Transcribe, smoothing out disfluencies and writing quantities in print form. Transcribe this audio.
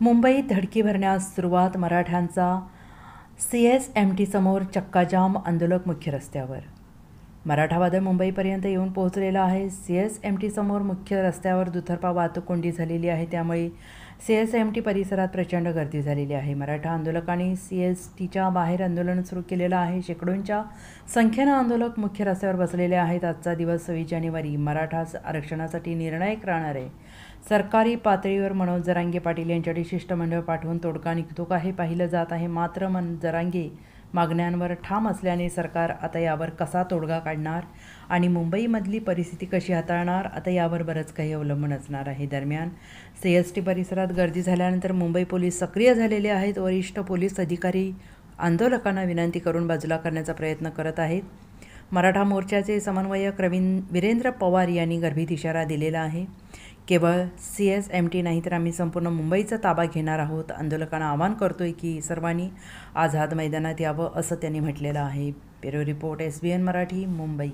मुंबईत धडकी भरण्यास सुरुवात. मराठ्यांचा CSMT समोर चक्काजाम. आंदोलक मुख्य रस्त्यावर. मराठा वादळ मुंबईपर्यंत येऊन पोहोचलेला आहे. CSMT समोर मुख्य रस्त्यावर दुतर्फा वाहतूक कोंडी झालेली आहे. त्यामुळे CSMT परिसरात प्रचंड गर्दी झालेली आहे. मराठा आंदोलकांनी CSTच्या बाहेर आंदोलन सुरू केलेलं आहे. शेकडोंच्या संख्येनं आंदोलक मुख्य रस्त्यावर बसलेले आहेत. आजचा दिवस 26 जानेवारी मराठा आरक्षणासाठी निर्णायक राहणार आहे. सरकारी पातळीवर मनोज जरांगे पाटील यांच्याकडे शिष्टमंडळ पाठवून तोडगा निघतो का हे पाहिलं जात आहे. मात्र जरांगे मागण्यांवर ठाम असल्याने सरकार आता यावर कसा तोडगा काढणार आणि मुंबईमधली परिस्थिती कशी हाताळणार, आता यावर बरंच काही अवलंबून असणार आहे. दरम्यान CST परिसरात गर्दी झाल्यानंतर मुंबई पोलीस सक्रिय झालेले आहेत. वरिष्ठ पोलीस अधिकारी आंदोलकांना विनंती करून बाजूला करण्याचा प्रयत्न करत आहेत. मराठा मोर्चाचे समन्वयक वीरेंद्र पवार यांनी गर्भित इशारा दिलेला आहे. केवळ CSMT नाही तर आम्ही संपूर्ण मुंबईचा ताबा घेणार आहोत. आंदोलकांना आवाहन करतोय की सर्वांनी आझाद मैदानात यावं असं त्यांनी म्हटलेलं आहे. Bureau report SBN Marathi, Mumbai.